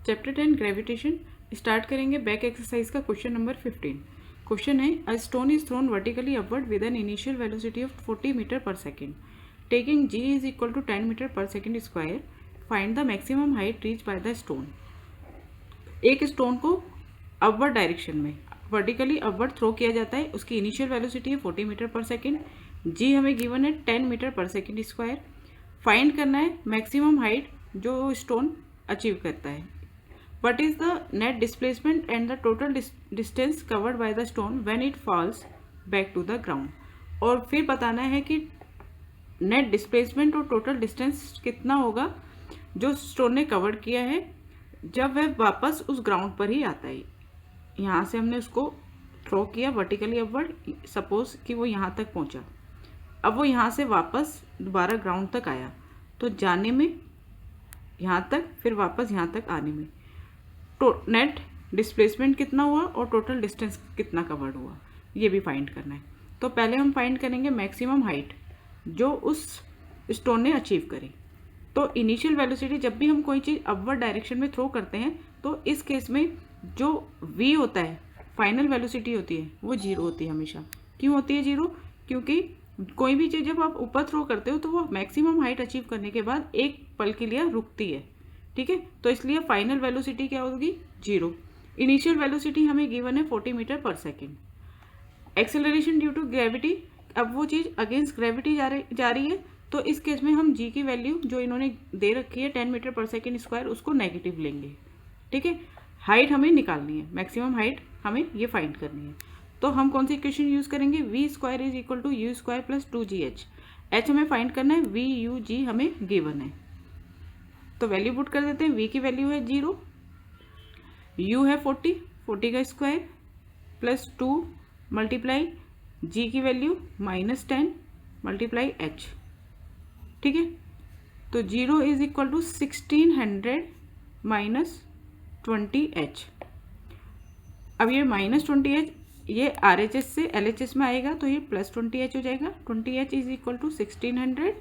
Chapter 10 gravitation start करेंगे। Back exercise का question number 15। Question है a stone is thrown vertically upward with an initial velocity of 40 metre per second taking g is equal to 10 metre per second square. Find the maximum height reach by the stone. एक stone को upward direction में vertically upward throw किया जाता है, उसकी initial velocity है 40 metre per second, जी हमें given है 10 metre per second square. Find करना है मैक्सिमम हाइट जो स्टोन अचीव करता है। What is the net displacement and the total distance covered by the stone when it falls back to the ground? और फिर बताना है कि नेट डिस्प्लेसमेंट और टोटल डिस्टेंस कितना होगा जो स्टोन ने कवर किया है जब वह वापस उस ग्राउंड पर ही आता है। यहाँ से हमने उसको थ्रो किया वर्टिकली अपवर्ड, सपोज कि वो यहाँ तक पहुँचा, अब वो यहाँ से वापस दोबारा ग्राउंड तक आया, तो जाने में यहाँ तक, फिर वापस यहाँ तक आने में नेट डिस्प्लेसमेंट कितना हुआ और टोटल डिस्टेंस कितना कवर्ड हुआ, ये भी फाइंड करना है। तो पहले हम फाइंड करेंगे मैक्सिमम हाइट जो उस स्टोन ने अचीव करी। तो इनिशियल वेलोसिटी, जब भी हम कोई चीज़ अपवर्ड डायरेक्शन में थ्रो करते हैं तो इस केस में जो v होता है, फाइनल वेलोसिटी होती है, वो जीरो होती है हमेशा। क्यों होती है जीरो? क्योंकि कोई भी चीज़ जब आप ऊपर थ्रो करते हो तो वो मैक्सिमम हाइट अचीव करने के बाद एक पल के लिए रुकती है, ठीक है। तो इसलिए फाइनल वेलोसिटी क्या होगी? जीरो। इनिशियल वेलोसिटी हमें गिवन है 40 metre per second. Acceleration due to gravity, अब वो चीज़ अगेंस्ट ग्रेविटी जा रही है, तो इस केस में हम जी की वैल्यू जो इन्होंने दे रखी है 10 मीटर पर सेकेंड स्क्वायर, उसको नेगेटिव लेंगे, ठीक है। हाइट हमें निकालनी है, मैक्सिमम हाइट हमें ये फाइंड करनी है। तो हम कौन सी इक्वेशन यूज़ करेंगे? We square is equal to you square plus 2gh। H हमें फाइंड करना है, वी यू जी हमें गिवन है, तो वैल्यू पुट कर देते हैं। v की वैल्यू है 0, u है 40 का स्क्वायर प्लस 2 मल्टीप्लाई g की वैल्यू -10 मल्टीप्लाई h, ठीक है। तो 0 is equal to 1600 minus 20h। अब ये -20h ये RHS से LHS में आएगा तो ये प्लस 20h हो जाएगा। 20h इज इक्वल टू 1600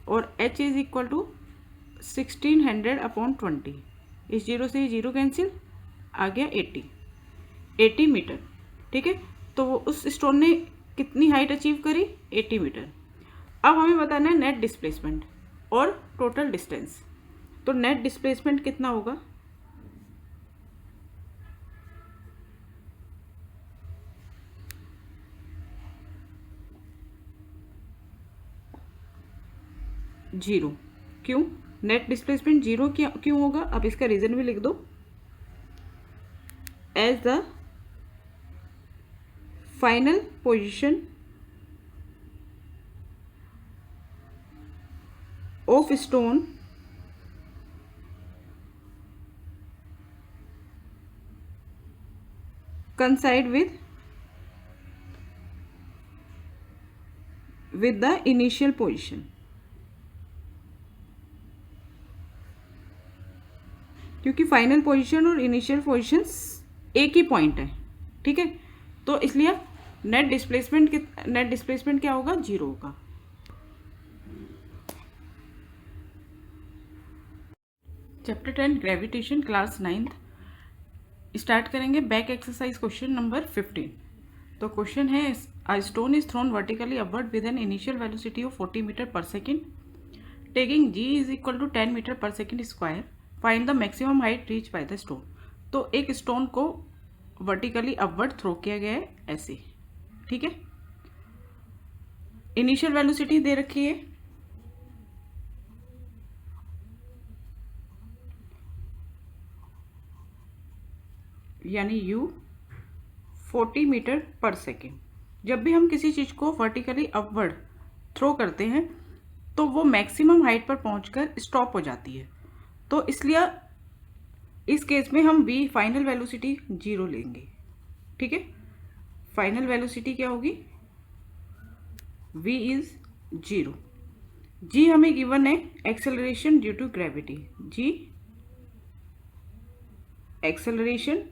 और h is equal to 1600 upon 20। इस जीरो से जीरो कैंसिल, आ गया 80 मीटर, ठीक है। तो वो उस स्टोन ने कितनी हाइट अचीव करी? 80 मीटर। अब हमें बताना है नेट डिस्प्लेसमेंट और टोटल डिस्टेंस। तो नेट डिस्प्लेसमेंट कितना होगा? जीरो। क्यों नेट डिस्प्लेसमेंट जीरो क्यों होगा? अब इसका रीजन भी लिख दो। As the final position of stone coincide with the initial position, क्योंकि फाइनल पोजीशन और इनिशियल पोजीशन एक ही पॉइंट है, ठीक है। तो इसलिए नेट डिस्प्लेसमेंट क्या होगा? जीरो होगा। Chapter 10 gravitation class 9th start करेंगे। Back exercise question number 15। तो क्वेश्चन है a stone is thrown vertically upward with an initial velocity of 40 metre per second taking g is equal to 10 metre per second square. Find the maximum height reach by the stone. तो एक stone को vertically upward throw किया गया है ऐसे, ठीक है। Initial velocity दे रखी है, यानी u 40 मीटर पर सेकेंड। जब भी हम किसी चीज़ को वर्टिकली अपवर्ड थ्रो करते हैं तो वो मैक्सिमम हाइट पर पहुंचकर स्टॉप हो जाती है। तो इसलिए इस केस में हम v फाइनल वेलोसिटी जीरो लेंगे, ठीक है। फाइनल वेलोसिटी क्या होगी? v is zero. g हमें गिवन है acceleration due to gravity, g acceleration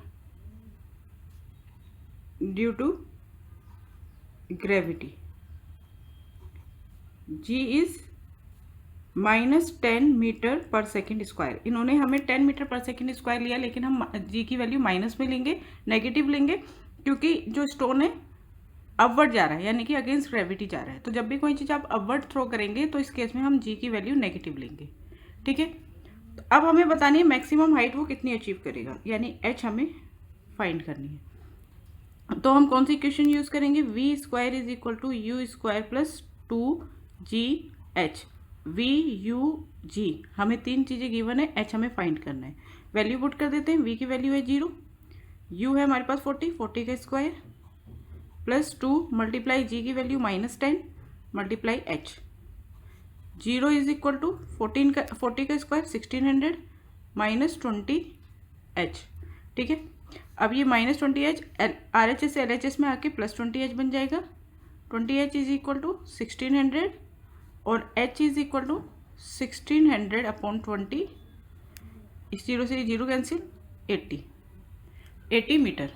due to gravity, g is -10 metre per second square. इन्होंने हमें 10 मीटर पर सेकेंड स्क्वायर लिया, लेकिन हम जी की वैल्यू माइनस में लेंगे, नेगेटिव लेंगे, क्योंकि जो स्टोन है अपवर्ड जा रहा है, यानी कि अगेंस्ट ग्रेविटी जा रहा है। तो जब भी कोई चीज़ आप अपवर्ड थ्रो करेंगे तो इस केस में हम जी की वैल्यू नेगेटिव लेंगे। ठीक है, तो अब हमें बतानी है मैक्सिमम हाइट वो कितनी अचीव करेगा, यानी एच हमें फाइंड करनी है। तो हम कौन सी इक्वेशन यूज़ करेंगे, we square is equal to you square plus 2GH। V u g, हमें तीन चीज़ें गिवन है, एच हमें फाइंड करना है। वैल्यू पुट कर देते हैं, वी की वैल्यू है 0, यू है हमारे पास 40 का स्क्वायर प्लस 2 मल्टीप्लाई जी की value -10 multiply H. 0 is equal to 40 का स्क्वायर 1600 -20H। ठीक है, अब ये -20H RHS से LHS में आके +20H बन जाएगा। 20H इज इक्वल टू 1600 और H is equal to 1600 upon 20, इस 0 से 0 कैंसिल, 80 मीटर।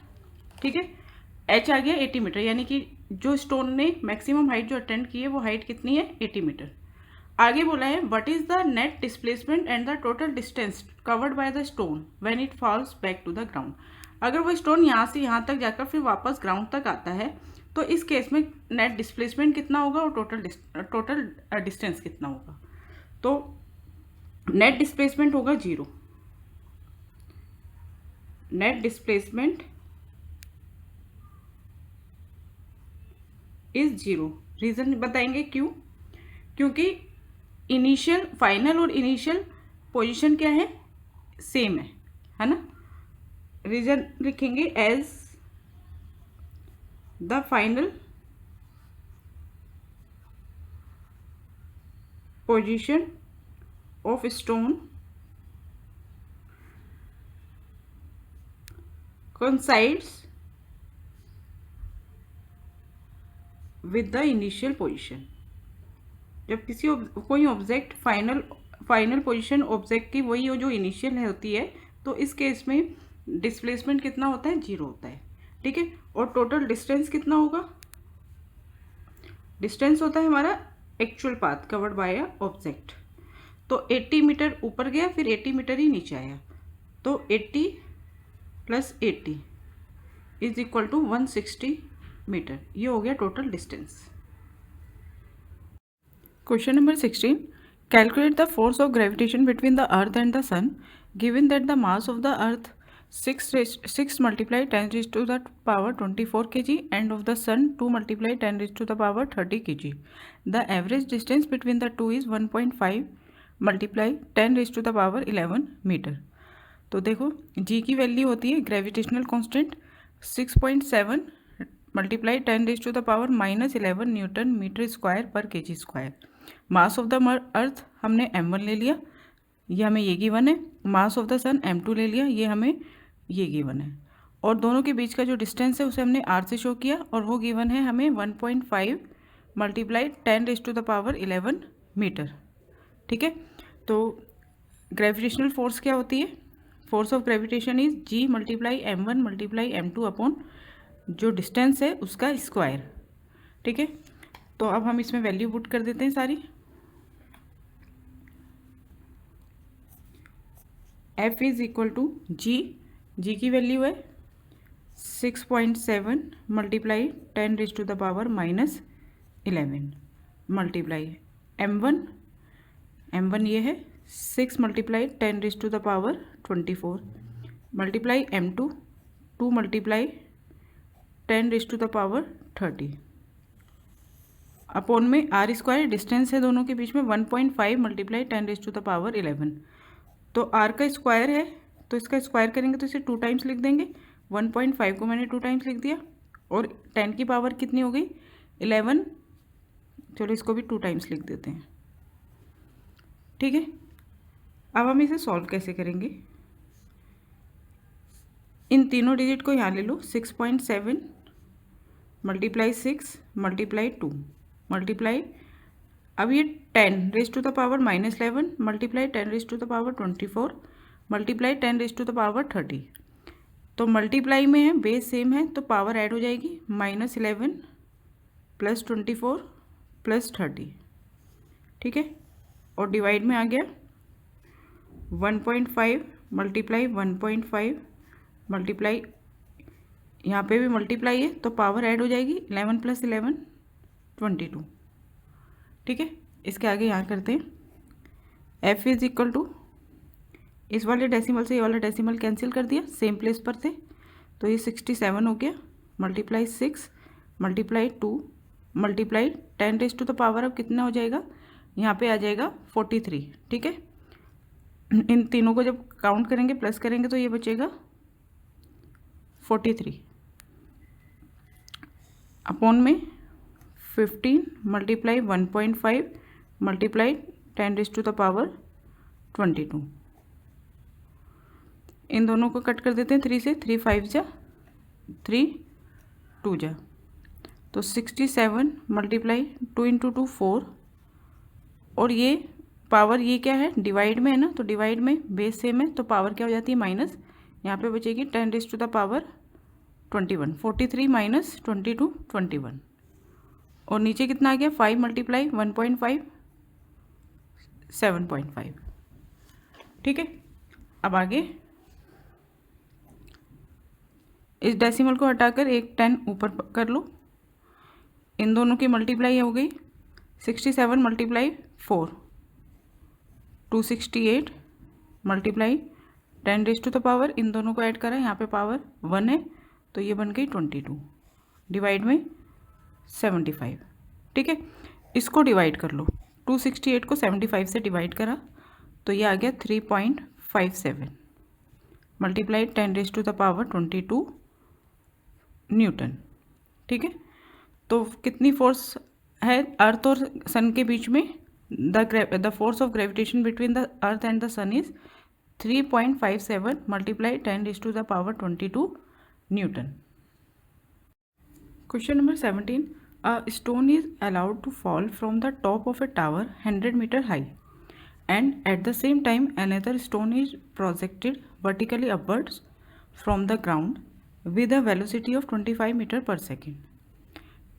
ठीक है, H आ गया 80 मीटर, यानी कि जो स्टोन ने मैक्सिमम हाइट जो अटेंड की है वो हाइट कितनी है, 80 मीटर। आगे बोला है what is the net displacement and the total distance covered by the stone when it falls back to the ground. अगर वो स्टोन यहाँ से यहाँ तक जाकर फिर वापस ग्राउंड तक आता है तो इस केस में नेट डिस्प्लेसमेंट कितना होगा और टोटल डिस्टेंस कितना होगा। तो नेट डिस्प्लेसमेंट होगा 0, नेट डिस्प्लेसमेंट इज 0। रीजन बताएंगे क्यों, क्योंकि इनिशियल फाइनल और इनिशियल पोजीशन क्या है, सेम है ना। रीजन लिखेंगे as the final position of stone coincides with the initial position। जब किसी कोई ऑब्जेक्ट फाइनल पोजीशन ऑब्जेक्ट की वही हो जो इनिशियल होती है, तो इस केस में डिस्प्लेसमेंट कितना होता है, 0 होता है। ठीक है, और टोटल डिस्टेंस कितना होगा, डिस्टेंस होता है हमारा actual path covered by a object. तो 80 मीटर ऊपर गया, फिर 80 मीटर ही नीचे आया, तो 80 + 80 इज इक्वल टू 160 मीटर। ये हो गया total distance. Question number 16. Calculate the force of gravitation between the earth and the sun, given that the mass of the earth 6 multiplied 10 raised to the power 24 kg and of the sun 2 multiplied 10 raised to the power 30 kg. The average distance between the two is 1.5 multiplied 10 raised to the power 11 metre. तो देखो g की value होती है gravitational constant 6.7 multiply 10 raise to the power -11 newton metre square per KG square. Mass of the earth हमने m1 ले लिया, ये हमें ये गिवन है। मास ऑफ द सन m2 ले लिया, ये हमें ये गिवन है। और दोनों के बीच का जो डिस्टेंस है उसे हमने r से शो किया, और वो गिवन है हमें 1.5 multiply 10 raise to the power 11 metre. ठीक है, तो ग्रेविटेशनल फोर्स क्या होती है, force of gravitation is g multiply m1 multiply m2 upon जो डिस्टेंस है उसका स्क्वायर। ठीक है, तो अब हम इसमें वैल्यू पुट कर देते हैं सारी। F is equal to G की वैल्यू है 6.7 multiply 10 raise to the power -11 multiply m1 ये है 6 multiply 10 raise to the power 24 multiply m2 2 multiply 10 raise to the power 30 upon में r स्क्वायर डिस्टेंस है दोनों के बीच में 1.5 multiply 10 raise to the power 11। तो r का स्क्वायर है तो इसका स्क्वायर करेंगे तो इसे 2 टाइम्स लिख देंगे। 1.5 को मैंने 2 टाइम्स लिख दिया, और 10 की पावर कितनी हो गई 11, चलो इसको भी 2 टाइम्स लिख देते हैं। ठीक है, अब हम इसे सॉल्व कैसे करेंगे, इन तीनों डिजिट को यहाँ ले लो। 6.7 मल्टीप्लाई 6 मल्टीप्लाई 2 मल्टीप्लाई, अब ये 10 raise to the power -11 multiply 10 raise to the power 24 multiply 10 raise to the power 30। तो मल्टीप्लाई में है, बेस सेम है, तो पावर ऐड हो जाएगी -11 + 24 + 30। ठीक है, और डिवाइड में आ गया 1.5 मल्टीप्लाई 1.5 मल्टीप्लाई, यहाँ पे भी मल्टीप्लाई है तो पावर ऐड हो जाएगी 11 + 11 22। ठीक है, इसके आगे यहाँ करते हैं f इज इक्वल टू, इस वाले डेसिमल से ये वाला डेसिमल कैंसिल कर दिया, सेम प्लेस पर थे, तो ये 67 हो गया, मल्टीप्लाई 6 मल्टीप्लाई 2 मल्टीप्लाई 10⁻⁴ अब कितना हो जाएगा, यहाँ पे आ जाएगा 43। ठीक है, इन तीनों को जब काउंट करेंगे प्लस करेंगे तो ये बचेगा 43 अपॉन में 15 मल्टीप्लाई 1.5 मल्टीप्लाई 10⁻22। इन दोनों को कट कर देते हैं 3 से, 3 5 जा 3 2 जा, तो 67 मल्टीप्लाई 2 × 2 4, और ये पावर ये क्या है डिवाइड में है ना, तो डिवाइड में बेस सेम है तो पावर क्या हो जाती है माइनस, यहाँ पे बचेगी 10⁻21। 43 माइनस 22 21, और नीचे कितना आ गया 5 मल्टीप्लाई 1.5 7.5। ठीक है, अब आगे इस डेसिमल को हटाकर एक 10 ऊपर कर लो, इन दोनों की मल्टीप्लाई हो गई 67 मल्टीप्लाई 4 268 मल्टीप्लाई 10⁻⁴, इन दोनों को ऐड करा, यहाँ पे पावर 1 है तो ये बन गई 22 डिवाइड में 75। ठीक है, इसको डिवाइड कर लो, 268 को 75 से डिवाइड करा तो ये आ गया 3.57 मल्टीप्लाई 10⁻22 न्यूटन। ठीक है, तो कितनी फोर्स है अर्थ और सन के बीच में, the force of gravitation between the earth and the sun is 3.57 multiply 10⁻22 newton. Question number 17, a stone is allowed to fall from the top of a tower 100 metre high and at the same time another stone is projected vertically upwards from the ground with a velocity of 25 meter per second.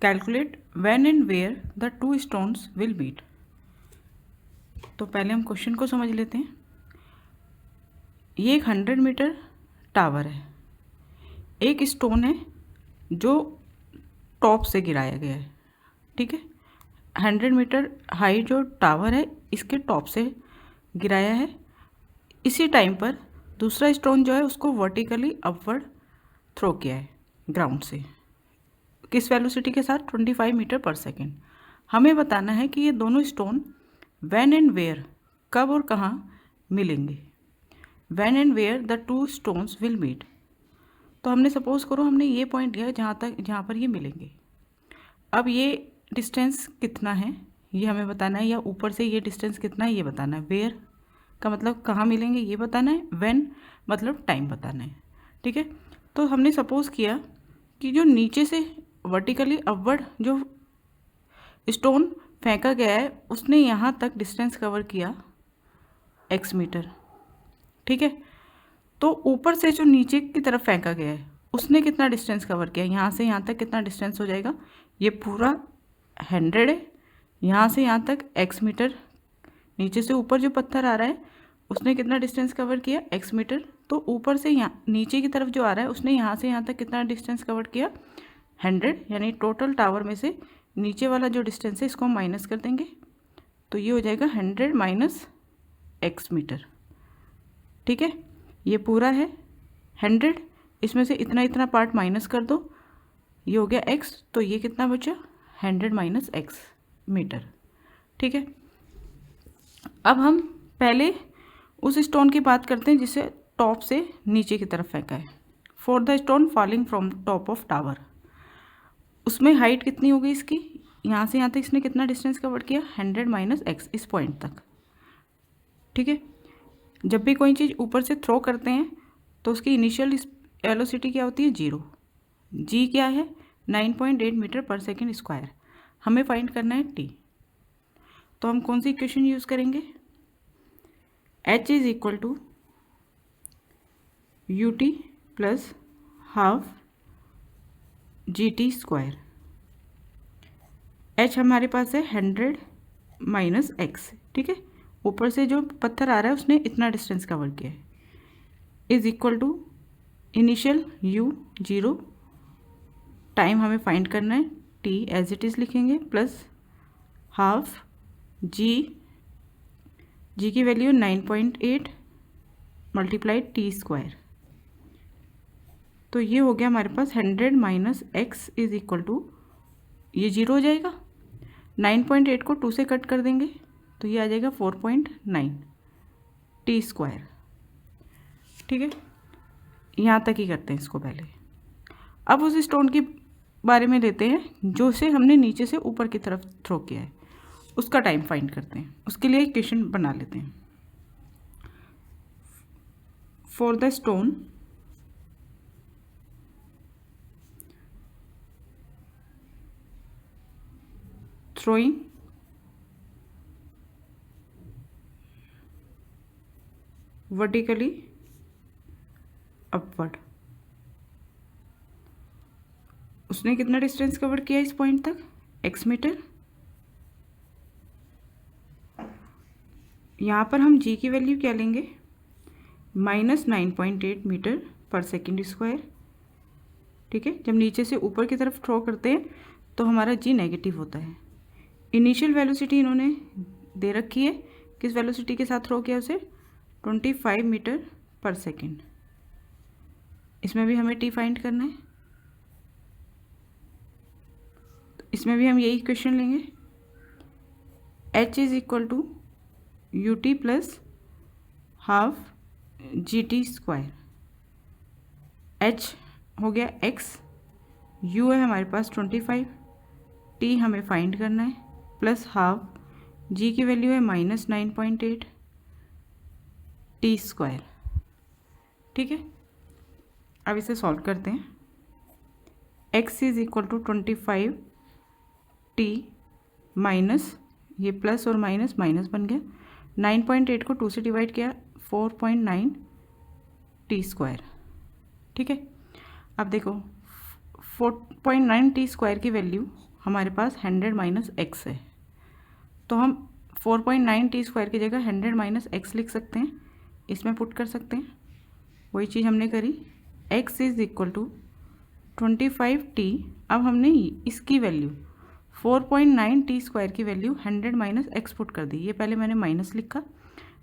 Calculate when and where the two stones will meet. तो पहले हम question को समझ लेते हैं। ये एक 100 metre tower है, एक स्टोन है जो टॉप से गिराया गया है। ठीक है, 100 मीटर हाई जो टावर है इसके टॉप से गिराया है। इसी टाइम पर दूसरा स्टोन जो है उसको वर्टिकली अपवर्ड थ्रो किया है ग्राउंड से, किस वेलोसिटी के साथ 25 मीटर पर सेकेंड। हमें बताना है कि ये दोनों स्टोन व्हेन एंड वेयर, कब और कहाँ मिलेंगे। When and where the two stones will meet, तो हमने सपोज करो हमने ये पॉइंट लिया जहाँ पर ये मिलेंगे। अब ये डिस्टेंस कितना है ये हमें बताना है, या ऊपर से ये डिस्टेंस कितना है ये बताना है। वेयर का मतलब कहाँ मिलेंगे ये बताना है, व्हेन मतलब टाइम बताना है। ठीक है, तो हमने सपोज किया कि जो नीचे से वर्टिकली अपवर्ड जो स्टोन फेंका गया है उसने यहाँ तक डिस्टेंस कवर किया x मीटर। ठीक है, तो ऊपर से जो नीचे की तरफ फेंका गया है उसने कितना डिस्टेंस कवर किया, यहाँ से यहाँ तक कितना डिस्टेंस हो जाएगा, ये पूरा 100 है, यहाँ से यहाँ तक x मीटर, नीचे से ऊपर जो पत्थर आ रहा है उसने कितना डिस्टेंस कवर किया x मीटर, तो ऊपर से यहाँ नीचे की तरफ जो आ रहा है उसने यहाँ से यहाँ तक कितना डिस्टेंस कवर किया 100, यानी टोटल टावर में से नीचे वाला जो डिस्टेंस है इसको हम माइनस कर देंगे तो ये हो जाएगा 100 माइनस x मीटर। ठीक है, ये पूरा है 100, इसमें से इतना इतना पार्ट माइनस कर दो, ये हो गया x, तो ये कितना बचा 100 माइनस x मीटर। ठीक है, अब हम पहले उस स्टोन की बात करते हैं जिसे टॉप से नीचे की तरफ फेंका है। For the stone falling from top of tower, उसमें हाइट कितनी हो गई इसकी, यहाँ से यहाँ तक इसने कितना डिस्टेंस कवर किया 100 माइनस x, इस पॉइंट तक। ठीक है, जब भी कोई चीज़ ऊपर से थ्रो करते हैं तो उसकी इनिशियल वेलोसिटी क्या होती है 0, g क्या है 9.8 मीटर पर सेकेंड स्क्वायर। हमें फाइंड करना है t, तो हम कौन सी इक्वेशन यूज़ करेंगे, h is equal to ut plus half gt square. h हमारे पास है 100 माइनस x। ठीक है, ऊपर से जो पत्थर आ रहा है उसने इतना डिस्टेंस कवर किया है, is equal to initial u 0, time हमें फाइंड करना है t एज इट इज़ लिखेंगे, प्लस हाफ g की वैल्यू 9.8 मल्टीप्लाइड टी स्क्वायर। तो ये हो गया हमारे पास 100 minus X is equal to, ये 0 हो जाएगा, 9.8 को 2 से कट कर देंगे तो ये आ जाएगा 4.9 टी स्क्वायर। ठीक है, यहाँ तक ही करते हैं इसको पहले। अब उस स्टोन के बारे में लेते हैं जो से हमने नीचे से ऊपर की तरफ थ्रो किया है, उसका टाइम फाइंड करते हैं। उसके लिए इक्वेशन बना लेते हैं। For the stone throwing vertically upward, उसने कितना डिस्टेंस कवर किया इस पॉइंट तक, x मीटर। यहाँ पर हम g की वैल्यू क्या लेंगे, -9.8 मीटर पर सेकेंड स्क्वायर। ठीक है, जब नीचे से ऊपर की तरफ थ्रो करते हैं तो हमारा g नेगेटिव होता है। इनिशियल वेलोसिटी इन्होंने दे रखी है, किस वेलोसिटी के साथ थ्रो किया उसे, 25 मीटर पर सेकेंड। इसमें भी हमें t फाइंड करना है, तो इसमें भी हम यही इक्वेशन लेंगे, h is equal to U T plus half G T square. h हो गया x, u है हमारे पास 25, t हमें फाइंड करना है, प्लस हाफ g की वैल्यू है -9.8 टी स्क्वायर। ठीक है, अब इसे सॉल्व करते हैं। x is equal to 25 t minus, ये प्लस और माइनस माइनस बन गया, 9.8 को 2 से डिवाइड किया, 4.9 टी स्क्वायर। ठीक है, अब देखो 4.9 टी स्क्वायर की वैल्यू हमारे पास 100 माइनस एक्स है, तो हम 4.9 टी स्क्वायर की जगह 100 माइनस एक्स लिख सकते हैं, इसमें पुट कर सकते हैं। वही चीज़ हमने करी, x is equal to 25 T. अब हमने इसकी वैल्यू 4.9 टी स्क्वायर की वैल्यू 100 माइनस एक्स पुट कर दी। ये पहले मैंने माइनस लिखा,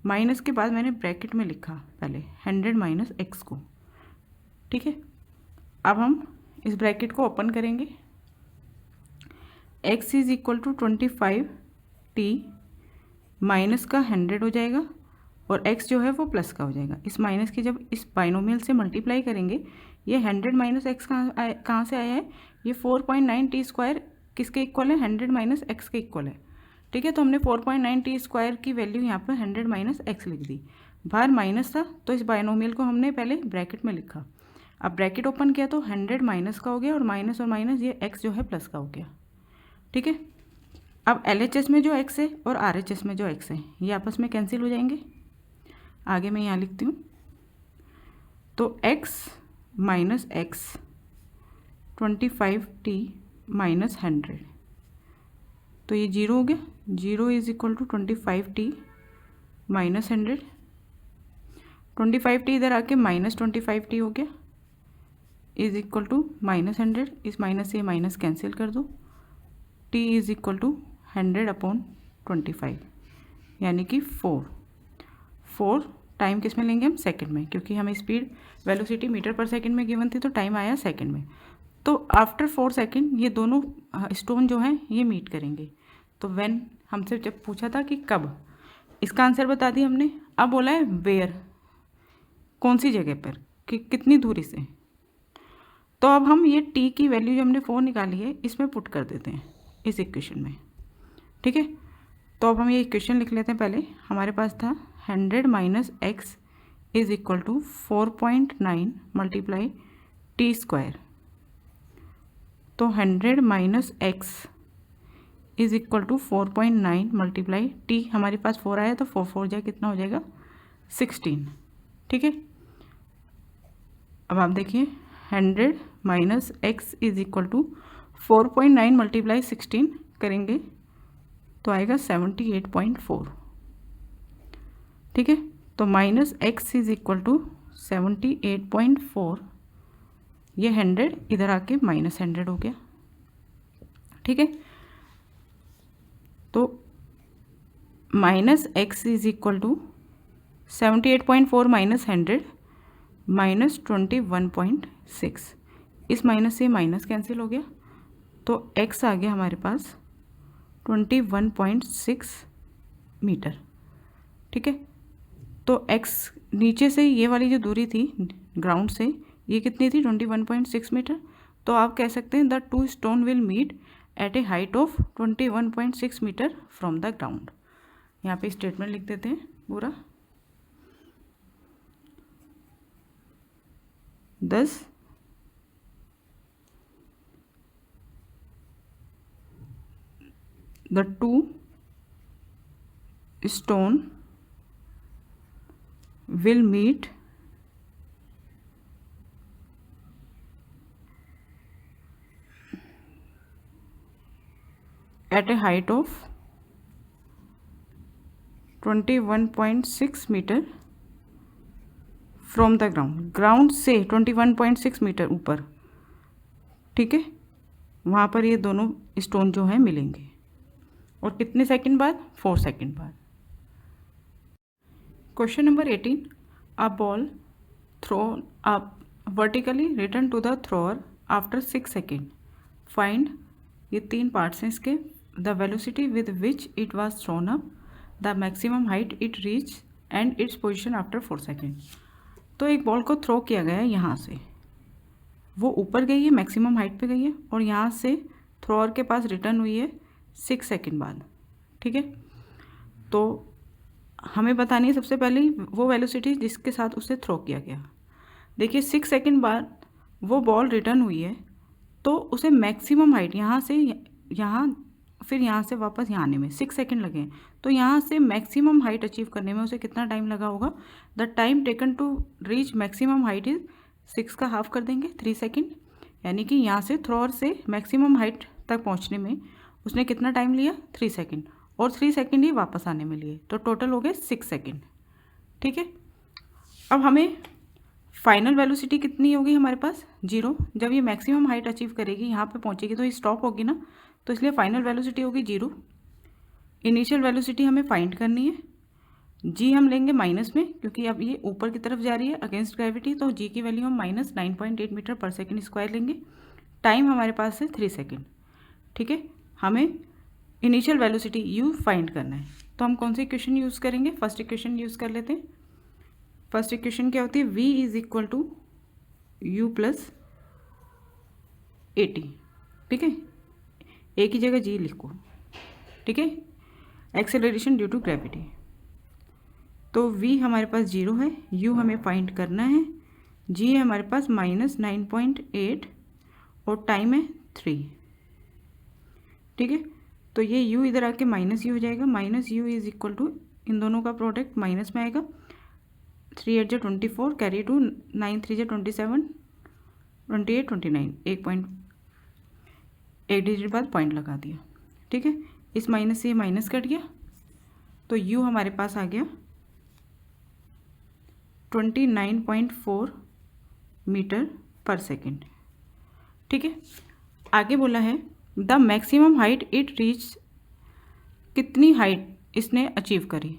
माइनस के बाद मैंने ब्रैकेट में लिखा पहले 100 माइनस एक्स को। ठीक है, अब हम इस ब्रैकेट को ओपन करेंगे, x is equal to 25 T minus का 100 हो जाएगा और x जो है वो प्लस का हो जाएगा। इस माइनस की जब इस बाइनोमियल से मल्टीप्लाई करेंगे, ये 100 माइनस एक्स कहाँ से आया है, ये 4.9 टी स्क्वायर किसके इक्वल है, 100 माइनस एक्स के इक्वल है। ठीक है, तो हमने 4.9 टी स्क्वायर की वैल्यू यहाँ पर 100 माइनस एक्स लिख दी, बाहर माइनस था तो इस बाइनोमियल को हमने पहले ब्रैकेट में लिखा। अब ब्रैकेट ओपन किया तो 100 माइनस का हो गया और माइनस ये x जो है प्लस का हो गया। ठीक है, अब LHS में जो x है और RHS में जो x है ये आपस में कैंसिल हो जाएंगे। आगे मैं यहाँ लिखती हूँ, तो x minus X 25 T minus 100, तो ये 0 हो गया, 0 is equal to 25 T minus 100, 25 T इधर आके -25 टी हो गया, इज इक्वल टू -100, इस माइनस से माइनस कैंसिल कर दो, t इज इक्वल टू 100/25 यानी कि 4 टाइम किस में लेंगे हम, सेकंड में, क्योंकि हमें स्पीड वेलोसिटी मीटर पर सेकंड में गिवन थी तो टाइम आया सेकंड में। तो आफ्टर 4 सेकंड ये दोनों स्टोन जो हैं ये मीट करेंगे। तो व्हेन हमसे जब पूछा था कि कब, इसका आंसर बता दिया हमने। अब बोला है वेयर, कौन सी जगह पर, कि कितनी दूरी से। तो अब हम ये t की वैल्यू जो हमने 4 निकाली है इसमें पुट कर देते हैं इस इक्वेशन में। ठीक है, तो अब हम ये इक्वेशन लिख लेते हैं। पहले हमारे पास था 100 minus X is equal to 4.9 multiply T square, तो 100 minus X is equal to 4.9 multiply T, हमारे पास 4 आया तो 4 जाए कितना हो जाएगा 16। ठीक है, अब आप देखिए 100 minus X is equal to 4.9 multiply 16 करेंगे तो आएगा 78.4। ठीक है। तो minus X is equal to 78.4, ये 100 इधर आके माइनस 100 हो गया। ठीक है, तो minus X is equal to 78.4 minus 100 minus 21.6, इस माइनस से माइनस कैंसिल हो गया, तो x आ गया हमारे पास 21.6 मीटर। ठीक है, तो x नीचे से ये वाली जो दूरी थी ग्राउंड से, ये कितनी थी 21.6 मीटर। तो आप कह सकते हैं the two stone will meet at a height of 21.6 metre from the ground. यहाँ पे स्टेटमेंट लिख देते हैं पूरा। दस the two stone will meet at a height of 21.6 metre from the ground से 21.6 मीटर ऊपर। ठीक है, वहाँ पर ये दोनों स्टोन जो हैं मिलेंगे, और कितने सेकंड बाद, 4 सेकंड बाद। Question number 18, a ball thrown up vertically return to the thrower after 6 second, find, ये 3 पार्ट्स हैं इसके, the velocity with which it was thrown up, the maximum height it reach and its position after 4 second. तो एक ball को throw किया गया है यहाँ से, वो ऊपर गई है, मैक्सिमम हाइट पे गई है, और यहाँ से थ्रोअर के पास रिटर्न हुई है 6 सेकेंड बाद। ठीक है, तो हमें बतानी है सबसे पहले वो वेलोसिटी जिसके साथ उसे थ्रो किया गया। देखिए 6 सेकेंड बाद वो बॉल रिटर्न हुई है, तो उसे मैक्सिमम हाइट यहाँ से यहाँ, फिर यहाँ से वापस यहाँ आने में 6 सेकेंड लगे, तो यहाँ से मैक्सिमम हाइट अचीव करने में उसे कितना टाइम लगा होगा। The time taken to reach maximum height is 6 का हाफ कर देंगे 3 सेकेंड, यानी कि यहाँ से थ्रोअर से मैक्सिमम हाइट तक पहुँचने में उसने कितना टाइम लिया, 3 सेकेंड, और 3 सेकेंड ही वापस आने में लिए, तो टोटल हो गए 6 सेकेंड। ठीक है, अब हमें फाइनल वेलोसिटी कितनी होगी हमारे पास, 0। जब ये मैक्सिमम हाइट अचीव करेगी, यहाँ पे पहुँचेगी, तो ये स्टॉप होगी ना, तो इसलिए फाइनल वेलोसिटी होगी 0। इनिशियल वेलोसिटी हमें फाइंड करनी है, g हम लेंगे माइनस में, क्योंकि अब ये ऊपर की तरफ जा रही है अगेंस्ट ग्रेविटी, तो g की वैल्यू हम minus 9.8 metre per second square लेंगे। टाइम हमारे पास है 3 सेकेंड। ठीक है, हमें इनिशियल वेलोसिटी u फाइंड करना है, तो हम कौन सी इक्वेशन यूज़ करेंगे, फर्स्ट इक्वेशन यूज़ कर लेते हैं। फर्स्ट इक्वेशन क्या होती है, v is equal to u plus AT। ठीक है, a की जगह g लिखो। ठीक है, एक्सेलरेशन ड्यू टू ग्रेविटी। तो v हमारे पास 0 है, u हमें फाइंड करना है, g है हमारे पास माइनस 9.8 और टाइम है 3। ठीक है, तो ये u इधर आके माइनस u हो जाएगा, minus u is equal to, इन दोनों का प्रोडक्ट माइनस में आएगा, 3 8 = 24, कैरी टू 9 3 = 27, 28 29, 1 डिजिट बाद पॉइंट लगा दिया। ठीक है, इस माइनस से ये माइनस कट गया, तो u हमारे पास आ गया 29.4 मीटर पर सेकेंड। ठीक है, आगे बोला है the maximum height it reach, कितनी हाइट इसने अचीव करी,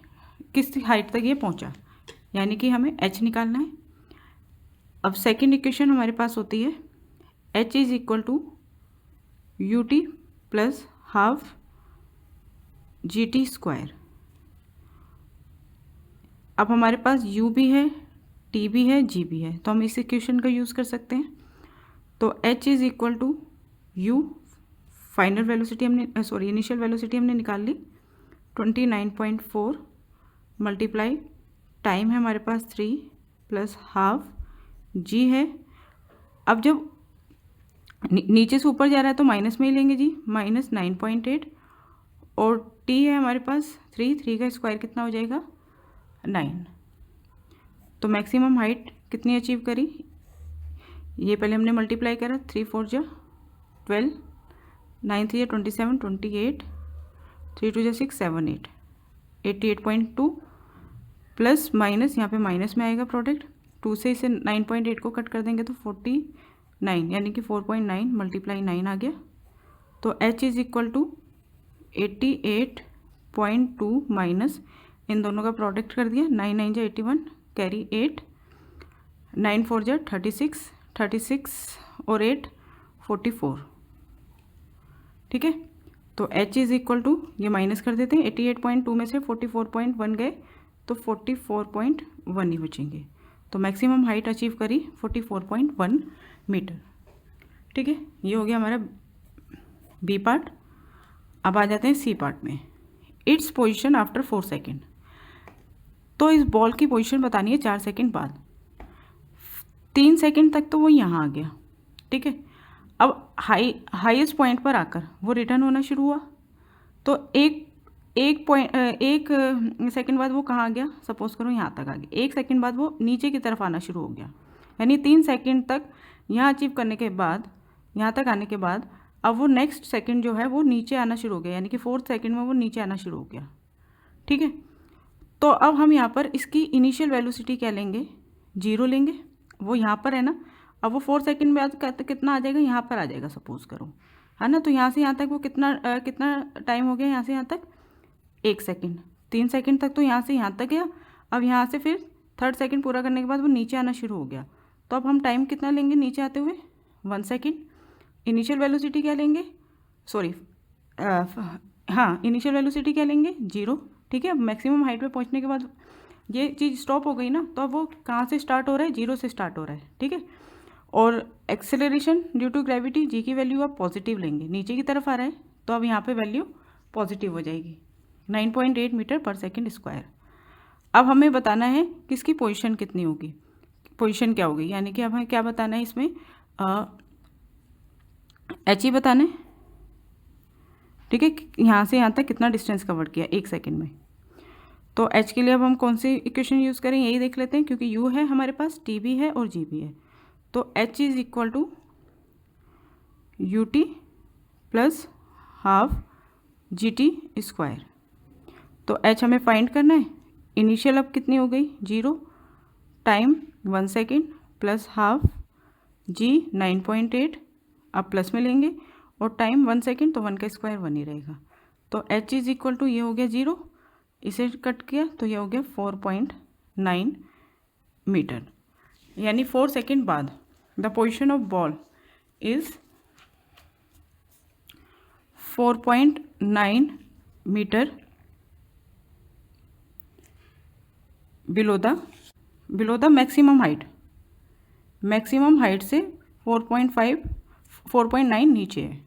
किस हाइट तक ये पहुंचा, यानी कि हमें h निकालना है। अब सेकंड इक्वेशन हमारे पास होती है h is equal to ut plus half gt square. अब हमारे पास u भी है, t भी है, g भी है, तो हम इस इक्वेशन का यूज़ कर सकते हैं। तो h is equal to u, final velocity हमने इनिशियल वेलोसिटी हमने निकाल ली 29.4 मल्टीप्लाई, टाइम है हमारे पास 3 प्लस हाफ, g है। अब जब नीचे से ऊपर जा रहा है तो माइनस में ही लेंगे जी, माइनस 9.8, और t है हमारे पास 3 का स्क्वायर कितना हो जाएगा 9। तो मैक्सिमम हाइट कितनी अचीव करी, ये पहले हमने मल्टीप्लाई करा, 3 4 = 12, 9 3 = 27, 28, 3 2 = 6 7 8, 88.2, प्लस माइनस, यहाँ पे माइनस में आएगा प्रोडक्ट, 2 से इसे 9.8 को कट कर देंगे तो 49, यानी कि 4.9 मल्टीप्लाई 9 आ गया। तो h is equal to 88.2 minus इन दोनों का प्रोडक्ट कर दिया, 9 9 जा 81, कैरी 8, 9 4 जा 36, 36 और 8 44, ठीक है। तो h इज इक्वल टू, ये माइनस कर देते हैं, 88.2 में से 44.1 गए तो 44.1 ही बचेंगे। तो मैक्सिमम हाइट अचीव करी 44.1 मीटर, ठीक है। ये हो गया हमारा बी पार्ट। अब आ जाते हैं सी पार्ट में। Its position after 4 second. तो इस बॉल की पोजीशन बतानी है 4 सेकेंड बाद। 3 सेकेंड तक तो वो यहाँ आ गया, ठीक है। अब हाईएस्ट पॉइंट पर आकर वो रिटर्न होना शुरू हुआ, तो एक सेकंड बाद वो कहाँ आ गया, सपोज करो यहाँ तक आ गया। 1 सेकंड बाद वो नीचे की तरफ आना शुरू हो गया, यानी 3 सेकंड तक यहाँ अचीव करने के बाद, यहाँ तक आने के बाद अब वो नेक्स्ट सेकंड जो है वो नीचे आना शुरू हो गया, यानी कि 4th सेकंड में वो नीचे आना शुरू हो गया, ठीक है। तो अब हम यहाँ पर इसकी इनिशियल वेलोसिटी क्या लेंगे, 0 लेंगे। वो यहाँ पर है ना, अब वो 4 सेकंड बाद कितना आ जाएगा, यहाँ पर आ जाएगा सपोज करो, है ना। तो यहाँ से यहाँ तक वो कितना टाइम हो गया, यहाँ से यहाँ तक 1 सेकंड। 3 सेकंड तक तो यहाँ से यहाँ तक गया। अब यहाँ से फिर 3rd सेकंड पूरा करने के बाद वो नीचे आना शुरू हो गया। तो अब हम टाइम कितना लेंगे नीचे आते हुए, 1 सेकंड। इनिशियल वेलोसिटी क्या लेंगे, इनिशियल वेलोसिटी क्या लेंगे, 0, ठीक है। मैक्सिमम हाइट पे पहुँचने के बाद ये चीज़ स्टॉप हो गई ना, तो अब वो कहाँ से स्टार्ट हो रहा है, 0 से स्टार्ट हो रहा है, ठीक है। और एक्सेलरेशन ड्यू टू ग्रेविटी, जी की वैल्यू आप पॉजिटिव लेंगे, नीचे की तरफ आ रहा है तो अब यहाँ पे वैल्यू पॉजिटिव हो जाएगी, 9.8 मीटर पर सेकेंड स्क्वायर। अब हमें बताना है कि इसकी पोजीशन कितनी होगी, पोजीशन क्या होगी, यानी कि अब हमें क्या बताना है इसमें, एच ही बताना है, ठीक है। यहाँ से यहाँ तक कितना डिस्टेंस कवर किया 1 सेकेंड में। तो एच के लिए अब हम कौन सी इक्वेशन यूज़ करें, यही देख लेते हैं, क्योंकि यू है हमारे पास, टी भी है और जी भी है। तो h is equal to U T plus half G T square. तो एच हमें फाइंड करना है। इनिशियल अब कितनी हो गई, 0, time 1 second plus half g 9.8, अब प्लस में लेंगे, और टाइम 1 सेकेंड तो 1 का स्क्वायर 1 ही रहेगा। तो एच इज इक्वल टू, ये हो गया 0, इसे कट किया तो ये हो गया 4.9 मीटर, यानी 4 सेकेंड बाद the position of ball is 4.9 metre below the maximum height. Maximum height से 4.9 नीचे है,